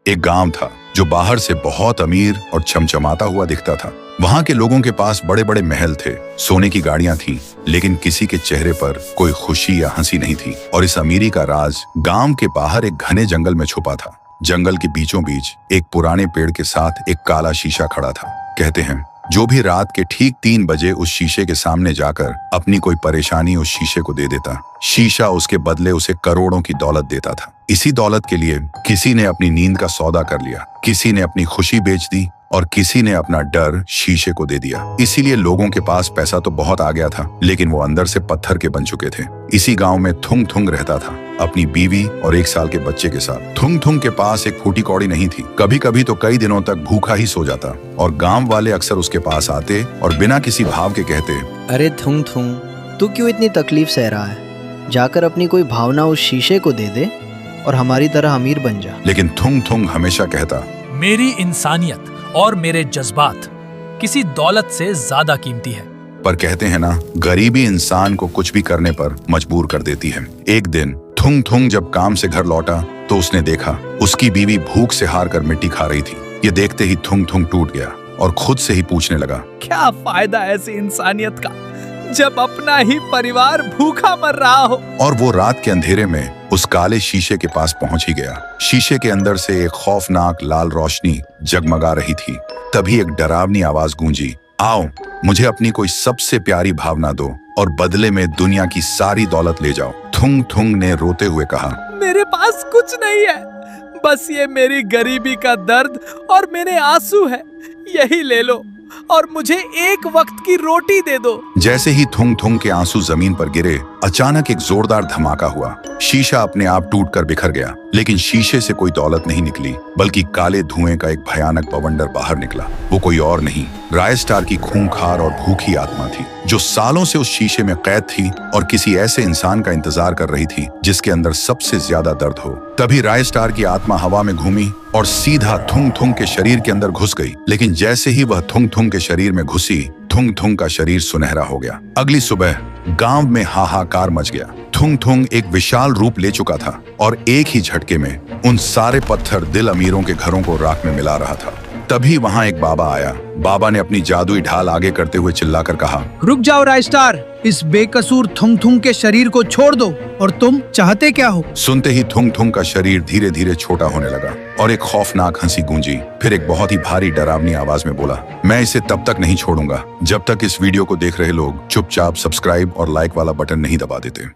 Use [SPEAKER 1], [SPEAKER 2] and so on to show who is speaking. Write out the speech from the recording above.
[SPEAKER 1] एक गांव था जो बाहर से बहुत अमीर और चमचमाता हुआ दिखता था। वहां के लोगों के पास बड़े बड़े महल थे, सोने की गाड़ियां थीं, लेकिन किसी के चेहरे पर कोई खुशी या हंसी नहीं थी। और इस अमीरी का राज गांव के बाहर एक घने जंगल में छुपा था। जंगल के बीचों बीच एक पुराने पेड़ के साथ एक काला शीशा खड़ा था। कहते हैं जो भी रात के ठीक 3 बजे उस शीशे के सामने जाकर अपनी कोई परेशानी उस शीशे को दे देता, शीशा उसके बदले उसे करोड़ों की दौलत देता था। इसी दौलत के लिए किसी ने अपनी नींद का सौदा कर लिया, किसी ने अपनी खुशी बेच दी और किसी ने अपना डर शीशे को दे दिया। इसीलिए लोगों के पास पैसा तो बहुत आ गया था, लेकिन वो अंदर से पत्थर के बन चुके थे। इसी गांव में थुंग थुंग रहता था, अपनी बीवी और 1 साल के बच्चे के साथ। थुंग थुंग के पास एक फूटी कौड़ी नहीं थी। कभी कभी तो कई दिनों तक भूखा ही सो जाता और गांव वाले अक्सर उसके पास आते और बिना किसी भाव के कहते,
[SPEAKER 2] अरे थुंग थुंग, तू क्यों इतनी तकलीफ सह रहा है? जाकर अपनी कोई भावना उस शीशे को दे दे और हमारी तरह अमीर बन जा।
[SPEAKER 1] लेकिन थुंग थुंग हमेशा कहता,
[SPEAKER 3] मेरी इंसानियत और मेरे जज्बात किसी दौलत से ज्यादा कीमती है।
[SPEAKER 1] पर कहते हैं ना, गरीबी इंसान को कुछ भी करने पर मजबूर कर देती है। एक दिन थुंग थुंग जब काम से घर लौटा तो उसने देखा उसकी बीवी भूख से हार कर मिट्टी खा रही थी। ये देखते ही थुंग थुंग टूट गया और खुद से ही पूछने लगा,
[SPEAKER 3] क्या फायदा ऐसी इंसानियत का जब अपना ही परिवार भूखा मर रहा हो।
[SPEAKER 1] और वो रात के अंधेरे में उस काले शीशे के पास पहुंच ही गया। शीशे के अंदर से एक खौफनाक लाल रोशनी जगमगा रही थी। तभी एक डरावनी आवाज गूंजी, आओ, मुझे अपनी कोई सबसे प्यारी भावना दो और बदले में दुनिया की सारी दौलत ले जाओ। थुंग थुंग ने रोते हुए कहा,
[SPEAKER 3] मेरे पास कुछ नहीं है, बस ये मेरी गरीबी का दर्द और मेरे आंसू है। यही ले लो और मुझे एक वक्त की रोटी दे दो।
[SPEAKER 1] जैसे ही थुंग थुंग के आंसू जमीन पर गिरे, अचानक एक जोरदार धमाका हुआ। शीशा अपने आप टूटकर बिखर गया, लेकिन शीशे से कोई दौलत नहीं निकली, बल्कि काले धुएं का एक भयानक बवंडर बाहर निकला। वो कोई और नहीं, रायस्टार की खूंखार और भूखी आत्मा थी, जो सालों से उस शीशे में कैद थी और किसी ऐसे इंसान का इंतजार कर रही थी जिसके अंदर सबसे ज्यादा दर्द हो। तभी रायस्टार की आत्मा हवा में घूमी और सीधा थुंग थुंग के शरीर के अंदर घुस गई। लेकिन जैसे ही वह थुंग थुंग के शरीर में घुसी, थुंग थुंग का शरीर सुनहरा हो गया। अगली सुबह गांव में हाहाकार मच गया। थुंग थुंग एक विशाल रूप ले चुका था और एक ही झटके में उन सारे पत्थर दिल अमीरों के घरों को राख में मिला रहा था। तभी वहां एक बाबा आया। बाबा ने अपनी जादुई ढाल आगे करते हुए चिल्लाकर कहा,
[SPEAKER 4] रुक जाओ रायस्टार, इस बेकसूर थुंग थुंग के शरीर को छोड़ दो। और तुम चाहते क्या हो?
[SPEAKER 1] सुनते ही थुंग थुंग का शरीर धीरे धीरे छोटा होने लगा और एक खौफनाक हंसी गूंजी। फिर एक बहुत ही भारी डरावनी आवाज में बोला, मैं इसे तब तक नहीं छोड़ूंगा जब तक इस वीडियो को देख रहे लोग चुपचाप सब्सक्राइब और लाइक वाला बटन नहीं दबा देते।